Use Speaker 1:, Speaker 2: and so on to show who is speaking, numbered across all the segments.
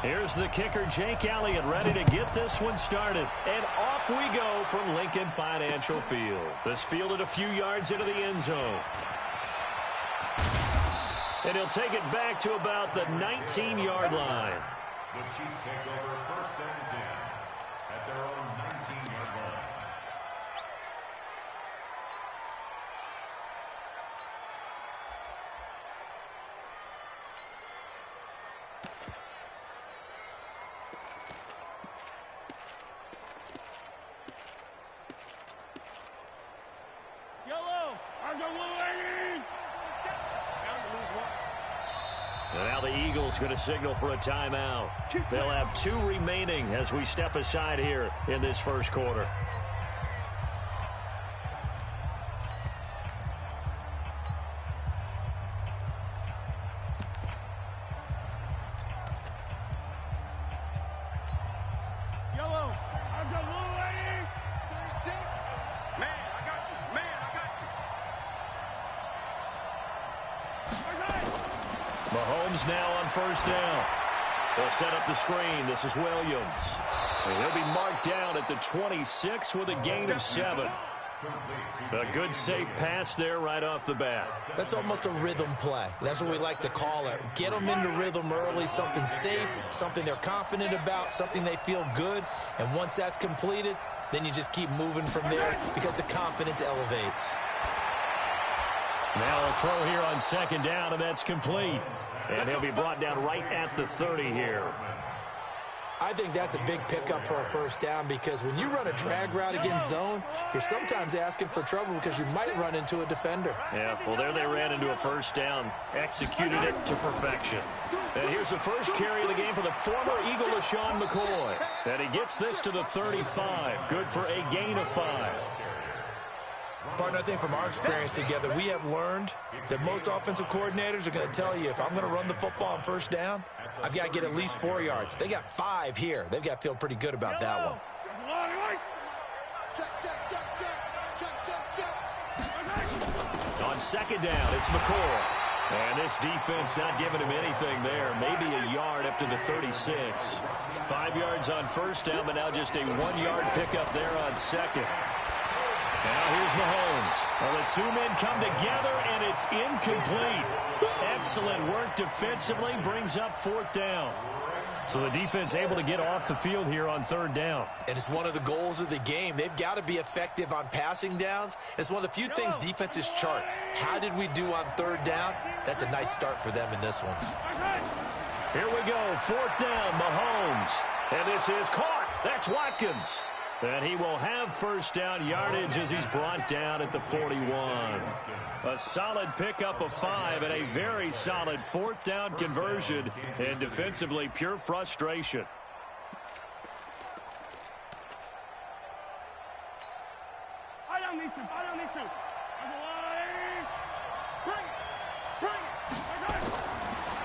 Speaker 1: Here's the kicker, Jake Elliott, ready to get this one started. And off we go from Lincoln Financial Field. This fielded a few yards into the end zone. And he'll take it back to about the 19-yard line.
Speaker 2: The Chiefs take over 1st and 10 at their own 19-yard line.
Speaker 1: And now the Eagles going to signal for a timeout. They'll have 2 remaining as we step aside here in this first quarter. Mahomes now on 1st down. They'll set up the screen. This is Williams. And he'll be marked down at the 26 with a gain of 7. A good safe pass there right off the bat.
Speaker 3: That's almost a rhythm play. That's what we like to call it. Get them into rhythm early, something safe, something they're confident about, something they feel good. And once that's completed, then you just keep moving from there because the confidence elevates.
Speaker 1: Now a throw here on 2nd down, and that's complete. And he'll be brought down right at the 30 here.
Speaker 3: I think that's a big pickup for a 1st down because when you run a drag route against zone, you're sometimes asking for trouble because you might run into a defender.
Speaker 1: Yeah, well, there they ran into a 1st down, executed it to perfection. And here's the first carry of the game for the former Eagle, LaShawn McCoy. And he gets this to the 35, good for a gain of 5.
Speaker 3: Partner, I think from our experience together, we have learned that most offensive coordinators are going to tell you if I'm going to run the football on 1st down, I've got to get at least 4 yards. They got 5 here. They've got to feel pretty good about that one.
Speaker 1: On 2nd down, it's McCoy. And this defense not giving him anything there. Maybe a yard up to the 36. 5 yards on 1st down, but now just a 1-yard pickup there on 2nd. Now here's Mahomes. Well, the 2 men come together, and it's incomplete. Excellent work defensively, brings up 4th down. So the defense able to get off the field here on 3rd down.
Speaker 3: And it's one of the goals of the game. They've got to be effective on passing downs. It's one of the few things defenses chart. How did we do on 3rd down? That's a nice start for them in this one.
Speaker 1: Here we go, 4th down, Mahomes. And this is caught. That's Watkins. And he will have 1st down yardage as he's brought down at the 41. A solid pickup of 5 and a very solid 4th down conversion. And defensively, pure frustration.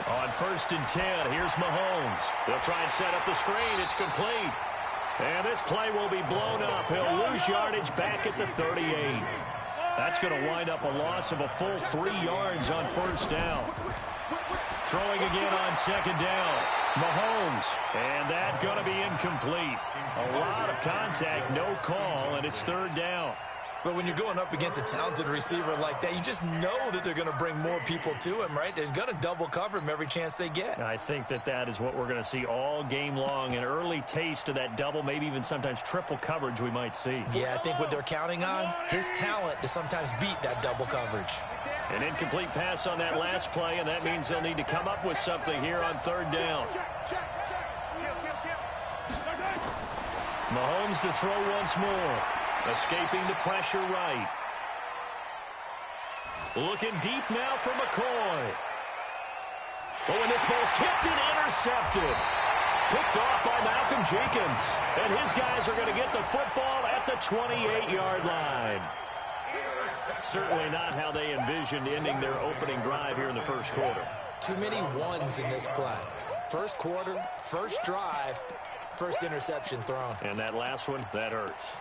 Speaker 1: On 1st and 10, here's Mahomes. They'll try and set up the screen. It's complete. And this play will be blown up. He'll lose yardage back at the 38. That's going to wind up a loss of a full 3 yards on 1st down. Throwing again on 2nd down. Mahomes. And that going to be incomplete. A lot of contact, no call, and it's 3rd down.
Speaker 3: But when you're going up against a talented receiver like that, you just know that they're going to bring more people to him, right? They're going to double cover him every chance they get.
Speaker 1: I think that is what we're going to see all game long. An early taste of that double, maybe even sometimes triple coverage we might see.
Speaker 3: Yeah, I think what they're counting on, his talent to sometimes beat that double coverage.
Speaker 1: An incomplete pass on that last play, and that means they'll need to come up with something here on 3rd down. Mahomes to throw once more. Escaping the pressure right. Looking deep now for McCoy. Oh, and this ball's tipped and intercepted. Picked off by Malcolm Jenkins. And his guys are going to get the football at the 28-yard line. Certainly not how they envisioned ending their opening drive here in the first quarter.
Speaker 3: Too many ones in this play. First quarter, first drive, first interception thrown.
Speaker 1: And that last one, that hurts.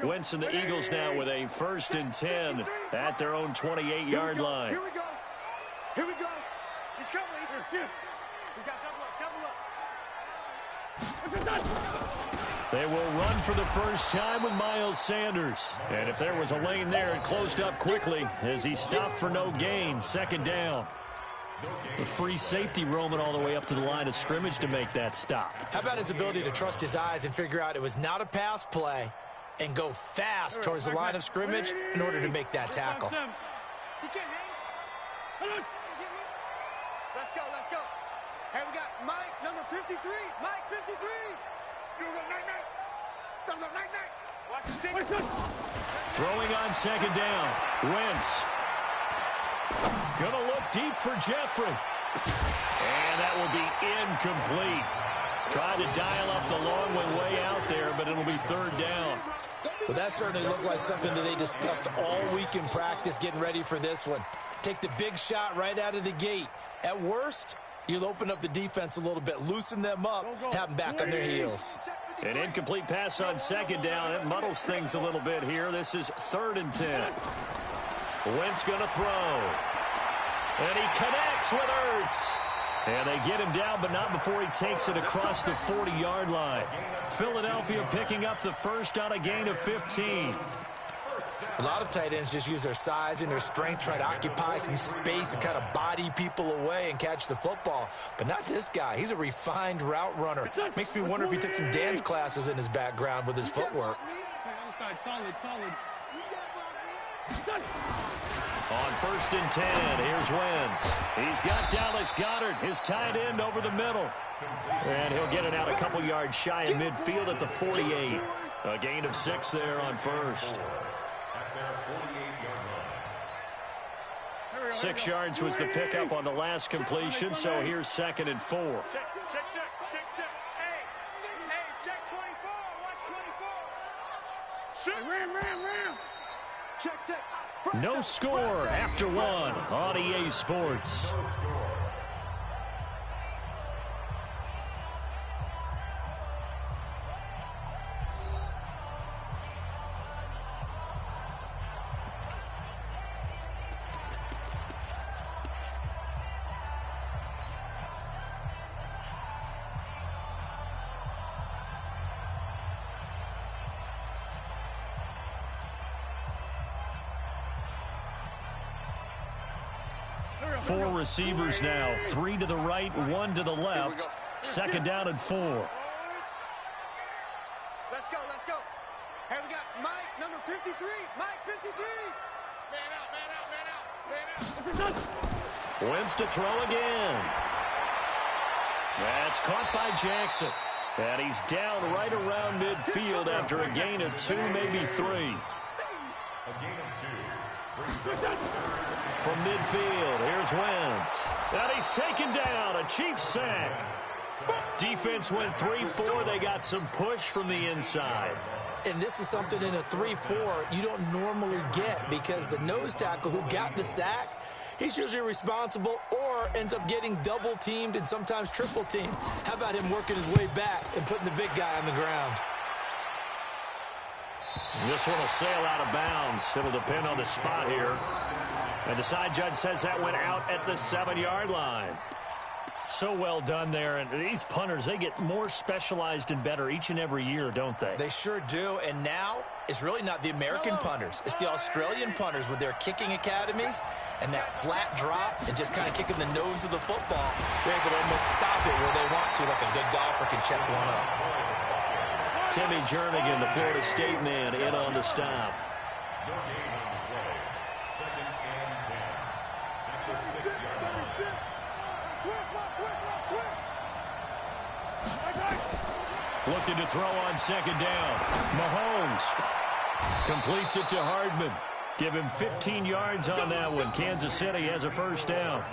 Speaker 1: Wentz and the Eagles now with a 1st and 10 at their own 28-yard line.
Speaker 4: Here we go. Here we go. He's coming. We got double up.
Speaker 1: They will run for the first time with Miles Sanders. And if there was a lane there, it closed up quickly as he stopped for no gain. 2nd down. The free safety roaming all the way up to the line of scrimmage to make that stop.
Speaker 3: How about his ability to trust his eyes and figure out it was not a pass play and go fast towards the line of scrimmage in order to make that tackle.
Speaker 4: He can't hang. Let's go, let's go. Hey, we got Mike, number 53. Mike, 53. You go, night-night. Night-night. Watch the stick.
Speaker 1: Throwing on 2nd down. Wentz. Gonna look deep for Jeffrey. And that will be incomplete. Tried to dial up the long one way out there, but it'll be 3rd down.
Speaker 3: Well, that certainly looked like something that they discussed all week in practice getting ready for this one. Take the big shot right out of the gate. At worst, you'll open up the defense a little bit, loosen them up, have them back on their heels.
Speaker 1: An incomplete pass on 2nd down. It muddles things a little bit here. This is 3rd and 10. Wentz going to throw. And he connects with Ertz. And they get him down, but not before he takes it across the 40-yard line. Philadelphia picking up the first on a gain of 15.
Speaker 3: A lot of tight ends just use their size and their strength, try to occupy some space and kind of body people away and catch the football. But not this guy. He's a refined route runner. Makes me wonder if he took some dance classes in his background with his footwork.
Speaker 1: On 1st and 10, here's Wentz. He's got Dallas Goedert, his tight end, over the middle. And he'll get it out a couple yards shy of midfield at the 48. A gain of 6 there on 1st. 6 yards was the pickup on the last completion, so here's 2nd and 4.
Speaker 4: Check. Hey, check 24. Watch 24. Shoot. Ram. Check.
Speaker 1: No score after 1 on EA Sports. Four receivers now, 3 to the right, 1 to the left. 2nd down and 4.
Speaker 4: Let's go. Hey, we got Mike, number 53. Mike, 53. Man out.
Speaker 1: Wentz to throw again. That's caught by Jackson. And he's down right around midfield after a gain of 2, maybe 3.
Speaker 2: A gain of 2.
Speaker 1: From midfield, here's Wentz. And he's taken down, a Chiefs sack. Defense went 3-4. They got some push from the inside.
Speaker 3: And this is something in a 3-4 you don't normally get because the nose tackle who got the sack, he's usually responsible or ends up getting double-teamed and sometimes triple-teamed. How about him working his way back and putting the big guy on the ground?
Speaker 1: This one will sail out of bounds. It'll depend on the spot here. And the side judge says that went out at the 7-yard line. So well done there. And these punters, they get more specialized and better each and every year, don't they?
Speaker 3: They sure do. And now it's really not the American punters. It's the Australian punters with their kicking academies and that flat drop and just kind of kicking the nose of the football. They're able to almost stop it where they want to, like a good golfer can check one up.
Speaker 1: Timmy Jernigan, the Florida State man, in on the stop.
Speaker 2: No gain on the play. 2nd and 10. At the 6-yard line.
Speaker 1: Looking to throw on 2nd down. Mahomes completes it to Hardman. Give him 15 yards on that one. Kansas City has a 1st down.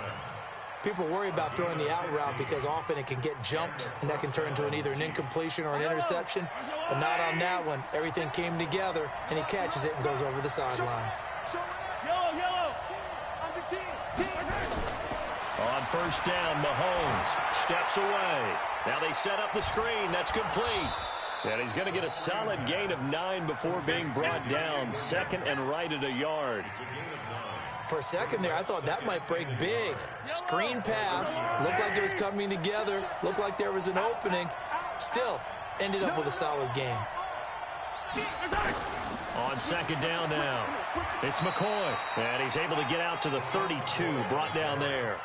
Speaker 3: People worry about throwing the out route because often it can get jumped, and that can turn into either an incompletion or an interception. But not on that one. Everything came together, and he catches it and goes over the sideline.
Speaker 4: Yellow.
Speaker 1: On 1st down, Mahomes steps away. Now they set up the screen. That's complete. And he's going to get a solid gain of 9 before being brought down. Second and right at a yard.
Speaker 3: For a second there, I thought that might break big. Screen pass. Looked like it was coming together. Looked like there was an opening. Still, ended up with a solid game.
Speaker 1: On second down now, it's McCoy. And he's able to get out to the 32, brought down there.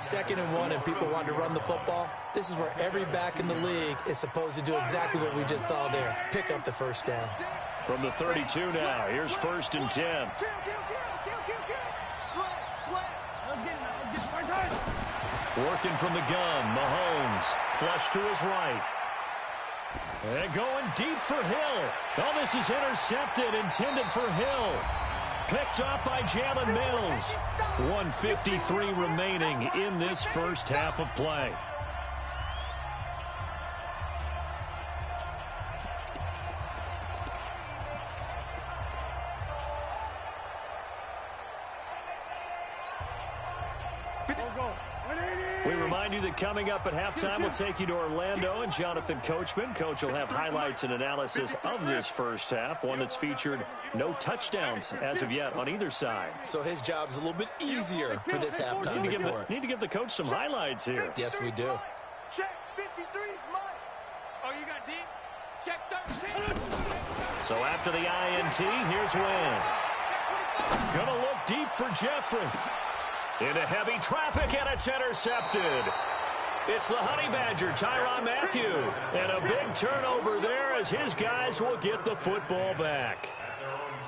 Speaker 3: 2nd and 1 and people want to run the football. This is where every back in the league is supposed to do exactly what we just saw there. Pick up the first down.
Speaker 1: From the 32 now, here's 1st and 10. Working from the gun, Mahomes. Flush to his right. And going deep for Hill. Oh, this is intercepted, intended for Hill. Picked up by Jalen Mills. 1:53 remaining in this first half of play. We remind you that coming up at halftime, we'll take you to Orlando and Jonathan Coachman. Coach will have highlights and analysis of this first half, one that's featured no touchdowns as of yet on either side.
Speaker 3: So his job's a little bit easier for this halftime report.
Speaker 1: Need to give the coach some highlights here.
Speaker 3: Yes, we do.
Speaker 4: Check 53 is mine. Oh, you got deep? Check 13.
Speaker 1: So after the INT, here's Wentz. Gonna look deep for Jeffrey. Into heavy traffic, and it's intercepted. It's the Honey Badger, Tyrann Mathieu. And a big turnover there as his guys will get the football back.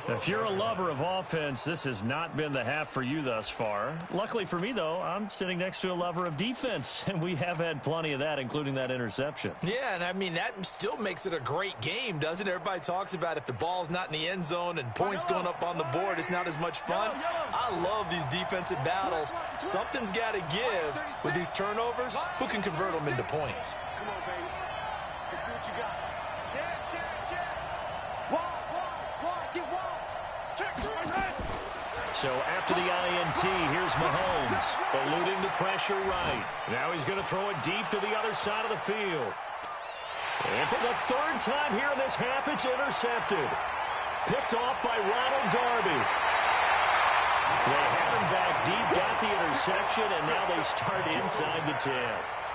Speaker 1: If you're a lover of offense, this has not been the half for you thus far. Luckily for me, though, I'm sitting next to a lover of defense, and we have had plenty of that, including that interception.
Speaker 3: Yeah, and I mean, that still makes it a great game, doesn't it? Everybody talks about if the ball's not in the end zone and points going up on the board, it's not as much fun. I love these defensive battles. Something's got to give with these turnovers. Who can convert them into points?
Speaker 4: Come on, baby. Let's see what you got. Check. Wall. Get wall. Check.
Speaker 1: So after the INT, here's Mahomes, eluding the pressure right. Now he's going to throw it deep to the other side of the field. And for the 3rd time here in this half, it's intercepted. Picked off by Ronald Darby. They have him back deep, got the interception, and now they start inside the 10.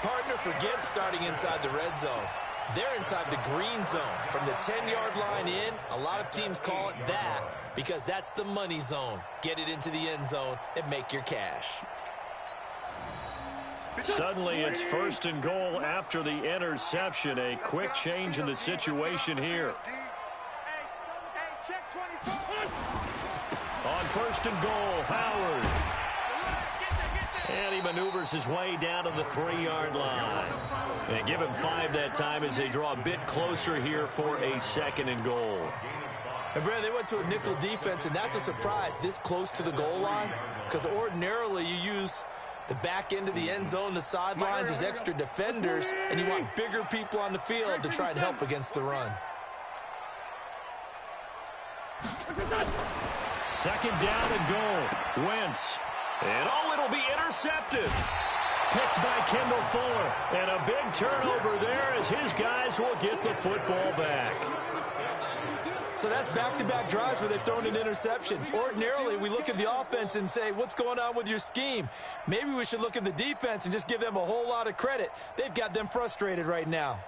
Speaker 3: Partner forgets starting inside the red zone. They're inside the green zone. From the 10-yard line in, a lot of teams call it that because that's the money zone. Get it into the end zone and make your cash.
Speaker 1: Suddenly, it's 1st and goal after the interception. A quick change in the situation here.
Speaker 4: Check 24.
Speaker 1: On 1st and goal, Howard. And he maneuvers his way down to the 3-yard line. And give him 5 that time as they draw a bit closer here for a 2nd and goal.
Speaker 3: And, Brad, they went to a nickel defense, and that's a surprise this close to the goal line because ordinarily you use the back end of the end zone, the sidelines as extra defenders, and you want bigger people on the field to try and help against the run.
Speaker 1: 2nd down and goal. Wentz. And, it'll be intercepted. Picked by Kendall Fuller. And a big turnover there as his guys will get the football back.
Speaker 3: So that's back-to-back drives where they've thrown an interception. Ordinarily, we look at the offense and say, what's going on with your scheme? Maybe we should look at the defense and just give them a whole lot of credit. They've got them frustrated right now.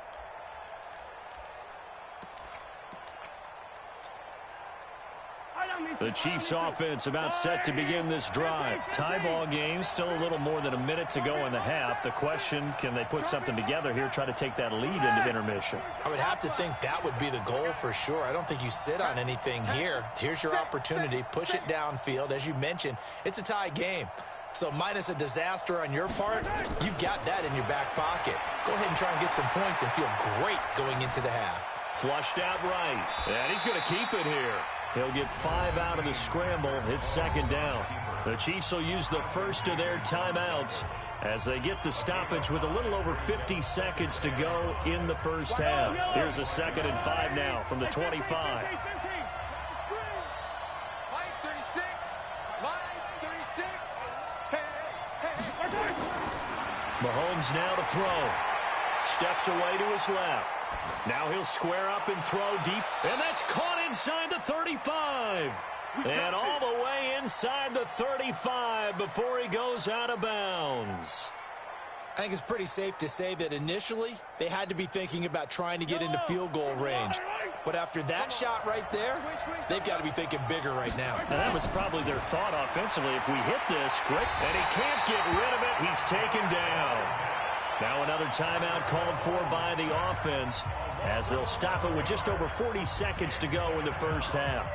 Speaker 1: The Chiefs offense about set to begin this drive. Tie ball game, still a little more than a minute to go in the half. The question, can they put something together here, try to take that lead into intermission?
Speaker 3: I would have to think that would be the goal for sure. I don't think you sit on anything here. Here's your opportunity. Push it downfield. As you mentioned, it's a tie game. So minus a disaster on your part, you've got that in your back pocket. Go ahead and try and get some points and feel great going into the half.
Speaker 1: Flushed out right. And he's going to keep it here. He'll get 5 out of the scramble. It's 2nd down. The Chiefs will use the first of their timeouts as they get the stoppage with a little over 50 seconds to go in the first half. Here's a 2nd and 5 now from the 25. Mahomes now to throw. Steps away to his left. Now he'll square up and throw deep, and that's caught inside the 35. And all the way inside the 35 before he goes out of bounds.
Speaker 3: I think it's pretty safe to say that initially they had to be thinking about trying to get into field goal range. But after that shot right there, they've got to be thinking bigger right now.
Speaker 1: And that was probably their thought offensively. If we hit this, great. And he can't get rid of it. He's taken down. Now another timeout called for by the offense as they'll stop it with just over 40 seconds to go in the first half.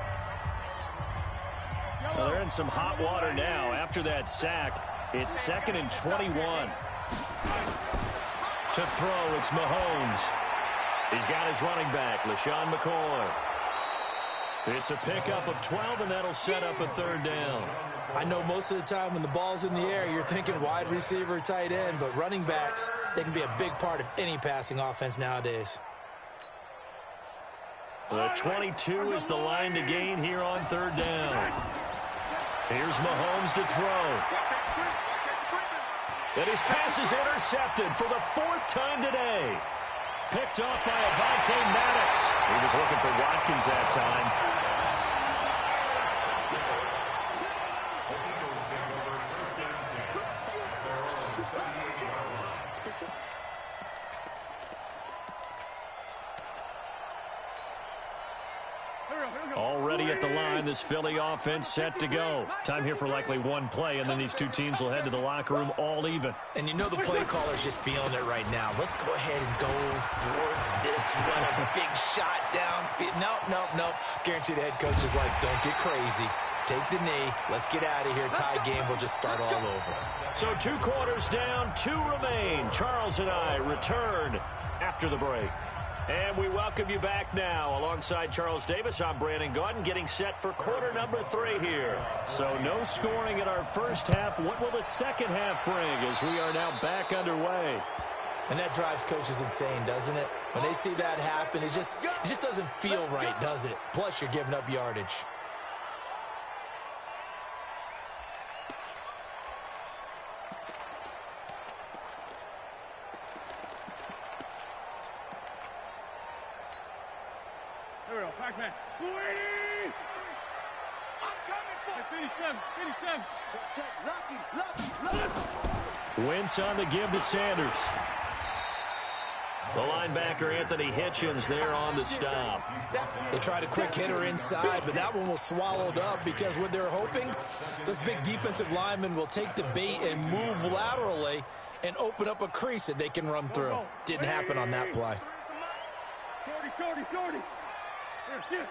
Speaker 1: Well, they're in some hot water now. After that sack, it's 2nd and 21. To throw, it's Mahomes. He's got his running back, LaShawn McCoy. It's a pickup of 12, and that'll set up a 3rd down.
Speaker 3: I know most of the time when the ball's in the air, you're thinking wide receiver, tight end, but running backs, they can be a big part of any passing offense nowadays.
Speaker 1: The 22 is the line to gain here on 3rd down. Here's Mahomes to throw. And his pass is intercepted for the 4th time today. Picked off by Avonte Maddox. He was looking for Watkins that time. Already at the line, this Philly offense set to go. Time here for likely one play, and then these two teams will head to the locker room all even.
Speaker 3: And you know the play caller's just feeling it right now. Let's go ahead and go for this one. A big shot down. Nope. Guarantee the head coach is like, don't get crazy. Take the knee. Let's get out of here. Tie game. We'll just start all over.
Speaker 1: So 2 quarters down, 2 remain. Charles and I return after the break. And we welcome you back now. Alongside Charles Davis, I'm Brandon Gaudin, getting set for quarter number 3 here. So no scoring in our first half. What will the second half bring as we are now back underway?
Speaker 3: And that drives coaches insane, doesn't it? When they see that happen, it just doesn't feel right, does it? Plus, you're giving up yardage.
Speaker 4: Pac-Man. 280! I'm coming for 57. Lucky.
Speaker 1: Wentz on the give to Sanders. The linebacker, Anthony Hitchens, there on the stop.
Speaker 3: They tried a quick hitter inside, but that one was swallowed up because what they're hoping, those big defensive linemen will take the bait and move laterally and open up a crease that they can run through. Didn't happen on that play.
Speaker 4: 40. Here,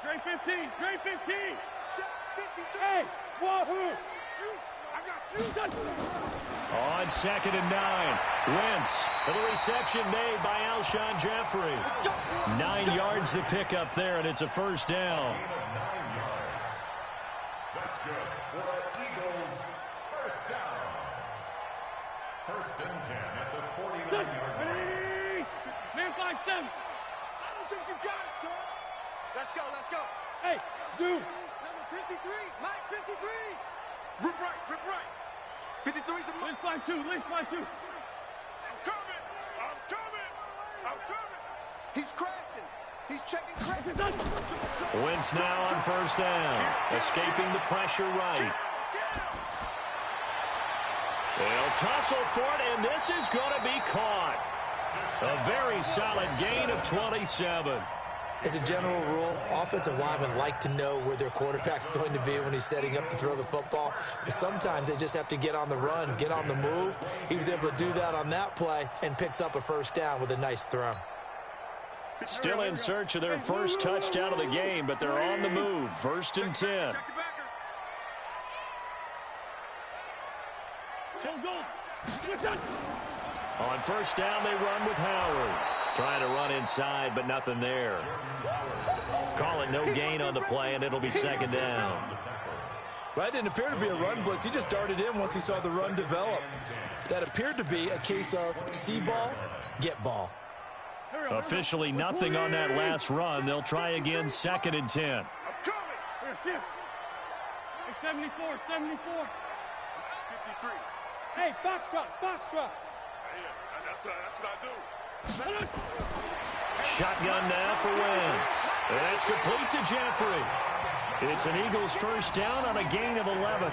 Speaker 4: Great 15. Hey, wahoo! I got you.
Speaker 1: On 2nd and 9, Wentz for the reception made by Alshon Jeffrey. 9 yards to pick up there, and it's a 1st down.
Speaker 2: That's good for the Eagles' 1st down. 1st and 10 at the 49-yard line.
Speaker 4: Man 5-7. I don't think you got it, sir. Let's go. Hey, Zoo. Number 53, Mike 53. Rip right. 53's the List 5-2. I'm coming. He's crashing. He's checking crashing.
Speaker 1: Wentz now on 1st down, escaping the pressure right. They'll tussle for it, and this is going to be caught. A very solid gain of 27.
Speaker 3: As a general rule, offensive linemen like to know where their quarterback's going to be when he's setting up to throw the football. But sometimes they just have to get on the run, get on the move. He was able to do that on that play and picks up a 1st down with a nice throw.
Speaker 1: Still in search of their first touchdown of the game, but they're on the move. 1st and 10. On 1st down, they run with Howard. Trying to run inside, but nothing there. Call it no gain on the play, and it'll be 2nd down.
Speaker 3: Well, that didn't appear to be a run blitz. He just darted in once he saw the run develop. That appeared to be a case of see ball, get ball.
Speaker 1: Officially nothing on that last run. They'll try again, 2nd and 10.
Speaker 4: I'm coming. 74. 53. Hey, box truck.
Speaker 1: Shotgun now for Wentz. And that's complete to Jeffrey. It's an Eagles first down on a gain of 11.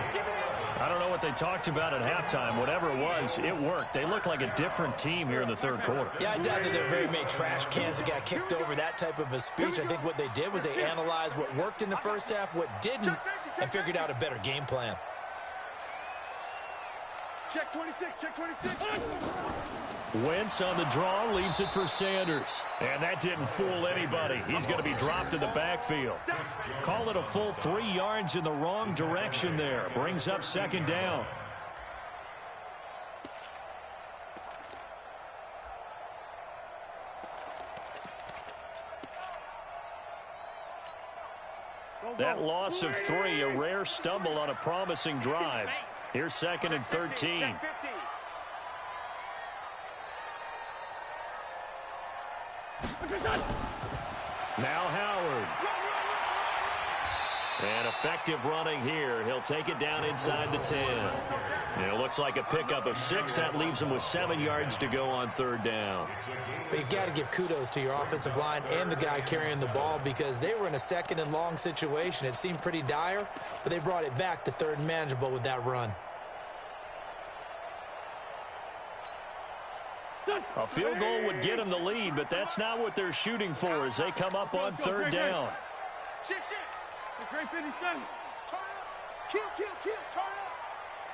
Speaker 1: I don't know what they talked about at halftime. Whatever it was, it worked. They look like a different team here in the third quarter.
Speaker 3: Yeah, I doubt that there are very many trash cans that got kicked over that type of a speech. I think what they did was they analyzed what worked in the first half, what didn't, and figured out a better game plan.
Speaker 4: Check 26, check 26.
Speaker 1: Wentz on the draw, leaves it for Sanders. And that didn't fool anybody. He's going to be dropped in the backfield. Call it a full 3 yards in the wrong direction there. Brings up second down. That loss of 3, a rare stumble on a promising drive. Here's 2nd and 13. Now Howard. And effective running here. He'll take it down inside the 10. And it looks like a pickup of 6. That leaves him with 7 yards to go on third down.
Speaker 3: But you've got to give kudos to your offensive line and the guy carrying the ball because they were in a 2nd and long situation. It seemed pretty dire, but they brought it back to 3rd and manageable with that run.
Speaker 1: A field goal would get them the lead, but that's not what they're shooting for as they come up on third down.
Speaker 4: Shit. Turn up. Kill. Turn up.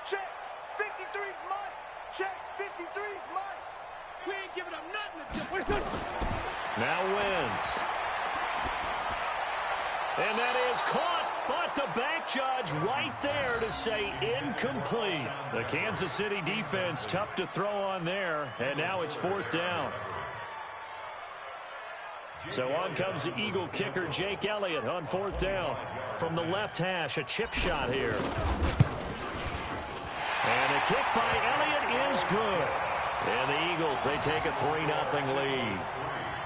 Speaker 4: Check. 53's mine. Check. 53's mine. We ain't giving up nothing.
Speaker 1: Now Wentz. And that is caught. But the back judge right there to say incomplete. The Kansas City defense tough to throw on there. And now it's 4th down. So on comes the Eagle kicker, Jake Elliott, on 4th down. From the left hash, a chip shot here. And a kick by Elliott is good. And the Eagles, they take a 3-0 lead.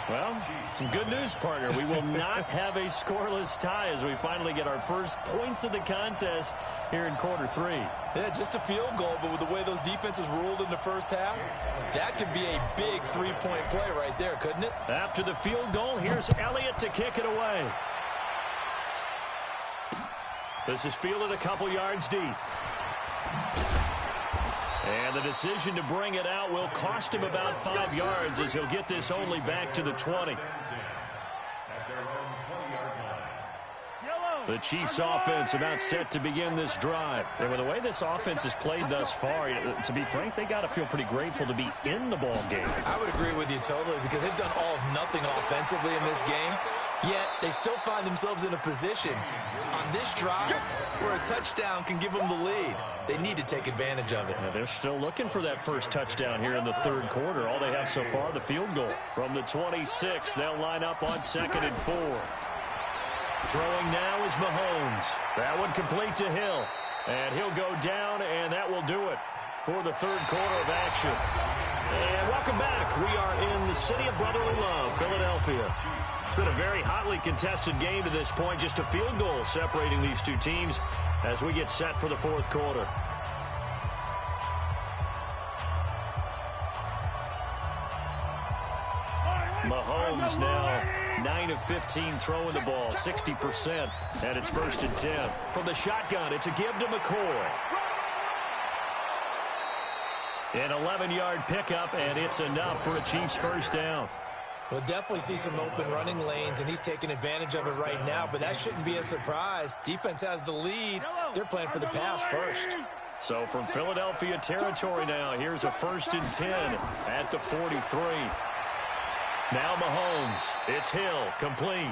Speaker 1: Well, some good news, partner. We will not have a scoreless tie as we finally get our first points of the contest here in quarter 3.
Speaker 3: Yeah, just a field goal, but with the way those defenses ruled in the first half, that could be a big 3-point play right there, couldn't it?
Speaker 1: After the field goal, here's Elliott to kick it away. This is fielded a couple yards deep. And the decision to bring it out will cost him about 5 yards as he'll get this only back to the 20. The Chiefs offense about set to begin this drive. And with the way this offense has played thus far, to be frank, they got to feel pretty grateful to be in the ball game.
Speaker 3: I would agree with you totally because they've done all of nothing offensively in this game. Yet they still find themselves in a position on this drive where a touchdown can give them the lead. They need to take advantage of it.
Speaker 1: Now they're still looking for that first touchdown here in the third quarter. All they have so far, the field goal. From the 26, they'll line up on 2nd and 4. Throwing now is Mahomes. That one complete to Hill. And he'll go down, and that will do it for the third quarter of action. And welcome back. We are in the city of brotherly love, Philadelphia. It's been a very hotly contested game to this point. Just a field goal separating these two teams as we get set for the fourth quarter. Mahomes now 9 of 15 throwing the ball, 60%, and it's 1st and 10. From the shotgun, it's a give to McCoy. An 11-yard pickup, and it's enough for a Chiefs first down.
Speaker 3: We'll definitely see some open running lanes, and he's taking advantage of it right now, but that shouldn't be a surprise. Defense has the lead. They're playing for the pass first.
Speaker 1: So from Philadelphia territory now, here's a 1st and 10 at the 43. Now Mahomes. It's Hill, complete.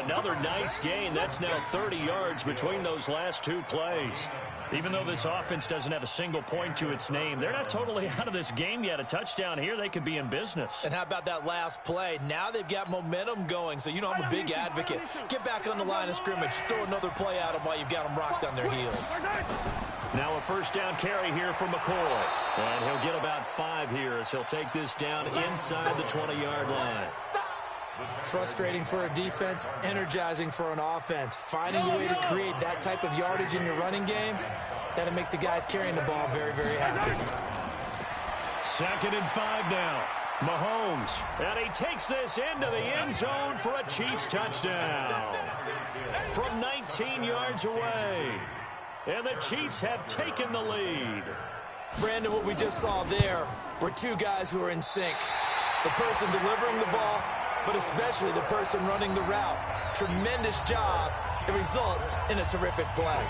Speaker 1: Another nice gain. That's now 30 yards between those last two plays. Even though this offense doesn't have a single point to its name, they're not totally out of this game yet. A touchdown here, they could be in business.
Speaker 3: And how about that last play? Now they've got momentum going, so you know I'm a big advocate. Get back on the line of scrimmage. Throw another play at them while you've got them rocked on their heels.
Speaker 1: Now a first down carry here for McCoy. And he'll get about 5 here as he'll take this down inside the 20-yard line.
Speaker 3: Frustrating for a defense, energizing for an offense. Finding a way to create that type of yardage in your running game, that'll make the guys carrying the ball very, very happy.
Speaker 1: 2nd and 5 now. Mahomes, and he takes this into the end zone for a Chiefs touchdown from 19 yards away. And the Chiefs have taken the lead.
Speaker 3: Brandon, what we just saw there were two guys who are in sync. The person delivering the ball, but especially the person running the route. Tremendous job. It results in a terrific play.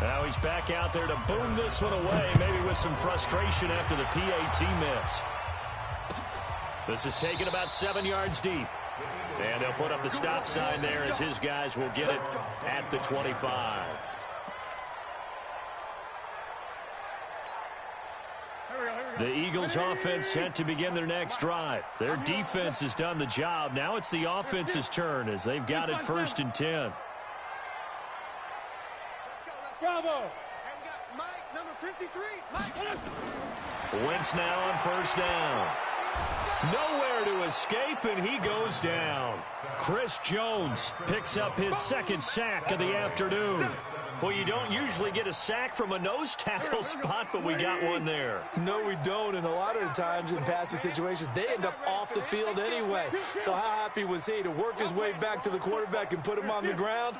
Speaker 1: Now he's back out there to boom this one away, maybe with some frustration after the PAT miss. This is taken about 7 yards deep. And they'll put up the stop sign there as his guys will get it at the 25. The Eagles offense set to begin their next drive. Their defense has done the job. Now it's the offense's turn as they've got it 1st and 10.
Speaker 4: Bravo. And we got Mike, number 53. Mike.
Speaker 1: Wentz now on 1st down. Nowhere to escape, and he goes down. Chris Jones picks up his 2nd sack of the afternoon. Well, you don't usually get a sack from a nose tackle spot, but we got one there.
Speaker 3: No, we don't, and a lot of the times in passing situations, they end up off the field anyway. So how happy was he to work his way back to the quarterback and put him on the ground?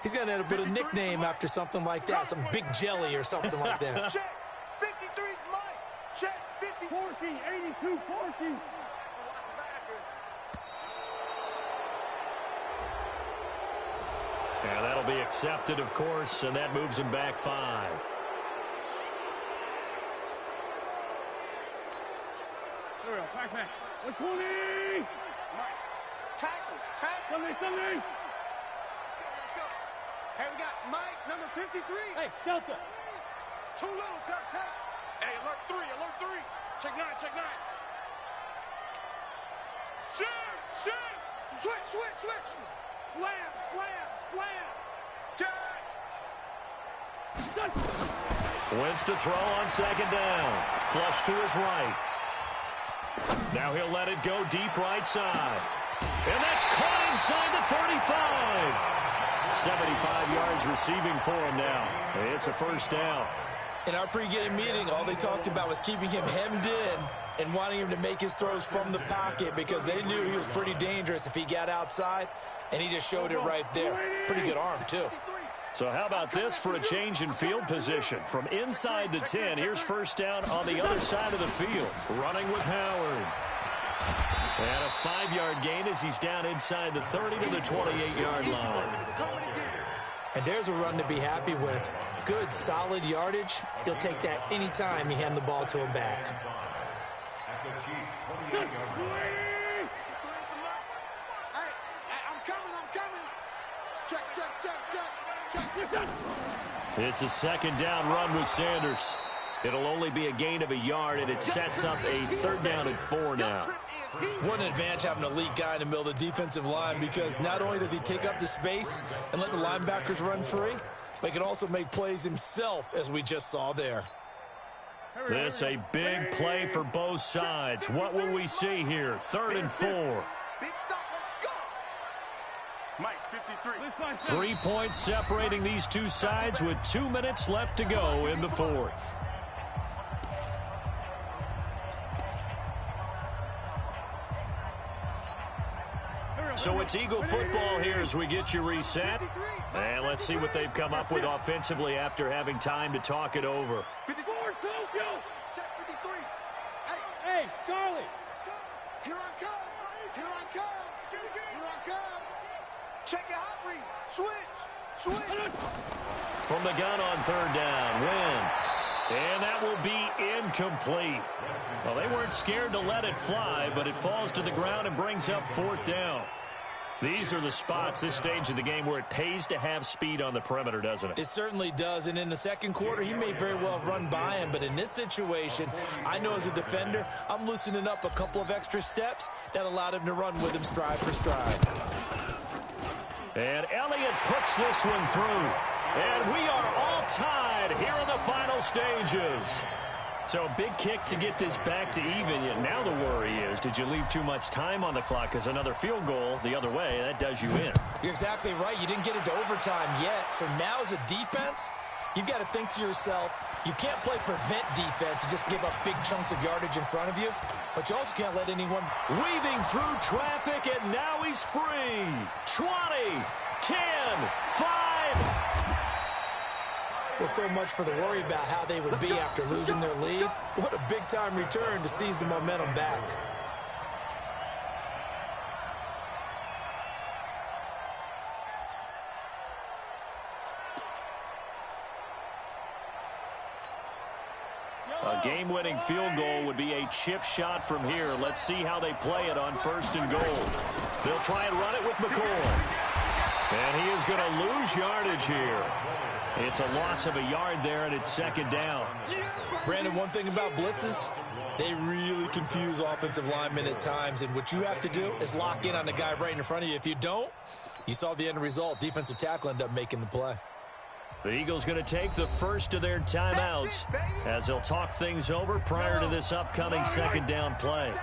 Speaker 3: He's going to end up with a nickname after something like that, some Big Jelly or something like that.
Speaker 4: Check. 53's Mike. Check. 50.
Speaker 5: 14, 82, 14.
Speaker 1: Yeah, that'll be accepted, of course, and that moves him back 5.
Speaker 5: There we go. Back. 120.
Speaker 4: Tackles.
Speaker 5: Sunday.
Speaker 4: Let's go. Hey, we got Mike, number 53.
Speaker 5: Hey, Delta.
Speaker 4: Too little, cut. Hey, alert 3. Check 9. Shoot. Switch. Slam. Jack.
Speaker 1: Wentz to throw on 2nd down. Flush to his right. Now he'll let it go deep right side. And that's caught inside the 35. 75 yards receiving for him now. It's a 1st down.
Speaker 3: In our pregame meeting, all they talked about was keeping him hemmed in and wanting him to make his throws from the pocket because they knew he was pretty dangerous if he got outside, and he just showed it right there. Pretty good arm, too.
Speaker 1: So how about this for a change in field position? From inside the 10, here's 1st down on the other side of the field. Running with Howard. And a 5-yard gain as he's down inside the 30 to the 28-yard line.
Speaker 3: And there's a run to be happy with. Good, solid yardage. He'll take that any time you hand the ball to a back.
Speaker 2: At the Chiefs' 28-yard line.
Speaker 4: Hey, I'm coming. Check.
Speaker 1: It's a 2nd down run with Sanders. It'll only be a gain of a yard, and it sets up a 3rd down and 4 now.
Speaker 3: What an advantage having an elite guy in the middle of the defensive line, because not only does he take up the space and let the linebackers run free, but he can also make plays himself, as we just saw there.
Speaker 1: This a big play for both sides. What will we see here? 3rd and 4.
Speaker 4: Big stop, let's go. Mike, 53.
Speaker 1: 3 points separating these two sides with 2 minutes left to go in the 4th. So it's Eagle football here as we get you reset. And let's see what they've come up with offensively after having time to talk it over.
Speaker 4: 54, Tokyo. Check 53.
Speaker 5: Hey, Charlie.
Speaker 4: Here I come. Check your hot read. Switch.
Speaker 1: From the gun on 3rd down, Wentz. And that will be incomplete. Well, they weren't scared to let it fly, but it falls to the ground and brings up 4th down. These are the spots, this stage of the game, where it pays to have speed on the perimeter, doesn't it?
Speaker 3: It certainly does, and in the 2nd quarter, he may very well run by him, but in this situation, I know as a defender, I'm loosening up a couple of extra steps that allowed him to run with him stride for stride.
Speaker 1: And Elliott puts this one through. And we are all tied here in the final stages. So a big kick to get this back to even. Yet now the worry is, did you leave too much time on the clock? Because another field goal the other way, that does you in.
Speaker 3: You're exactly right. You didn't get it to overtime yet. So now as a defense, you've got to think to yourself, You can't play prevent defense and just give up big chunks of yardage in front of you, but you also can't let anyone...
Speaker 1: Weaving through traffic, and now he's free. 20, 10, 5.
Speaker 3: Well, so much for the worry about how they would be after losing their lead. What a big-time return to seize the momentum back.
Speaker 1: A game-winning field goal would be a chip shot from here. Let's see how they play it on 1st and goal. They'll try and run it with McCoy. And he is going to lose yardage here. It's a loss of a yard there, and it's 2nd down.
Speaker 3: Brandon, one thing about blitzes, they really confuse offensive linemen at times, and what you have to do is lock in on the guy right in front of you. If you don't, you saw the end result. Defensive tackle ended up making the play.
Speaker 1: The Eagles going to take the first of their timeouts as they'll talk things over prior to this upcoming 2nd down play.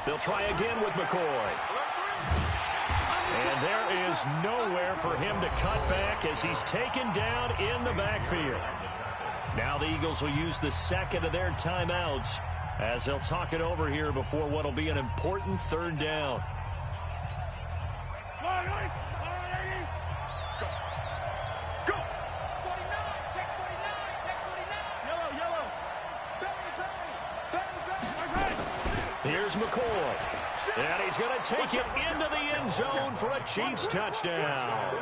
Speaker 1: They'll try again with McCoy. And there is nowhere for him to cut back as he's taken down in the backfield. Now the Eagles will use the 2nd of their timeouts as they'll talk it over here before what will be an important 3rd down.
Speaker 4: Go! 49, check 49, check 49. Yellow.
Speaker 1: Here's McCoy. And he's going to take it into the end zone for a Chiefs touchdown.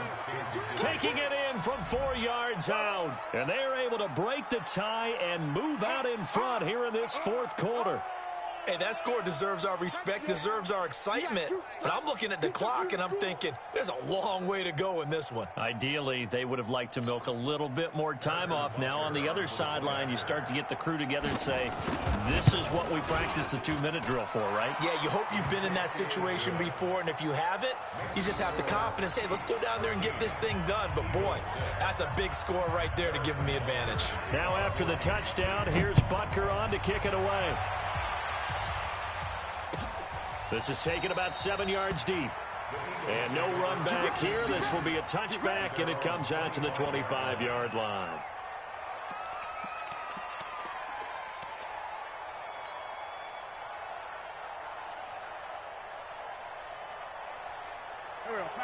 Speaker 1: Taking it in from 4 yards out. And they're able to break the tie and move out in front here in this 4th quarter.
Speaker 3: Hey, that score deserves our respect, deserves our excitement. But I'm looking at the clock, and I'm thinking, there's a long way to go in this one.
Speaker 1: Ideally, they would have liked to milk a little bit more time off. Now on the other sideline, you start to get the crew together and say, this is what we practiced the 2-minute drill for, right?
Speaker 3: Yeah, you hope you've been in that situation before, and if you haven't, you just have the confidence, hey, let's go down there and get this thing done. But, boy, that's a big score right there to give them the advantage.
Speaker 1: Now after the touchdown, here's Butker on to kick it away. This is taken about 7 yards deep. And no run back here. This will be a touchback, and it comes out to the 25-yard line.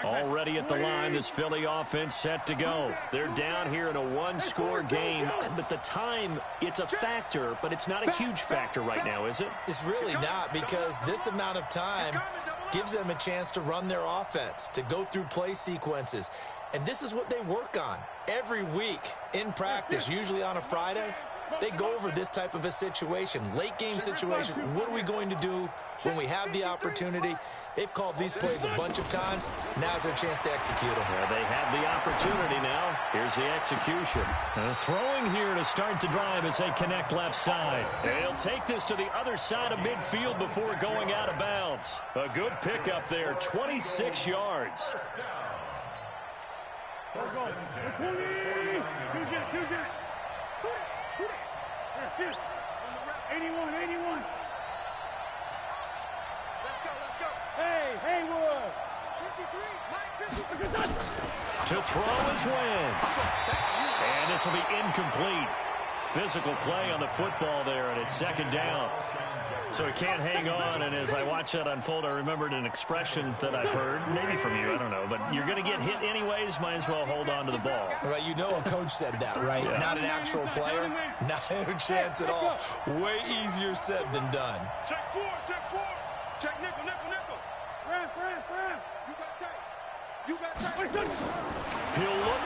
Speaker 1: Already at the line, this Philly offense set to go. They're down here in a 1-score game, but the time, it's a factor, but it's not a huge factor right now, is it?
Speaker 3: It's really not, because this amount of time gives them a chance to run their offense, to go through play sequences. And this is what they work on every week in practice, usually on a Friday. They go over this type of a situation, late game situation. What are we going to do when we have the opportunity? They've called these plays a bunch of times. Now's their chance to execute them.
Speaker 1: Well, they have the opportunity now. Here's the execution. Throwing here to start the drive as they connect left side. They'll take this to the other side of midfield before going out of bounds. A good pickup there, 26 yards.
Speaker 5: 81.
Speaker 4: Let's go.
Speaker 5: Hey, Haywood.
Speaker 4: 53, Mike 53.
Speaker 1: To throw is Wentz. And this will be incomplete. Physical play on the football there, and it's 2nd down. So he can't hang on, and as I watch that unfold, I remembered an expression that I've heard, maybe from you, I don't know, but you're going to get hit anyways, might as well hold on to the ball.
Speaker 3: Right, you know a coach said that, right?
Speaker 1: Yeah.
Speaker 3: Not an actual player. Not a chance at all. Way easier said than done.
Speaker 4: Check 4. Check nickel.
Speaker 5: Ref.
Speaker 4: You got tape.
Speaker 1: He'll look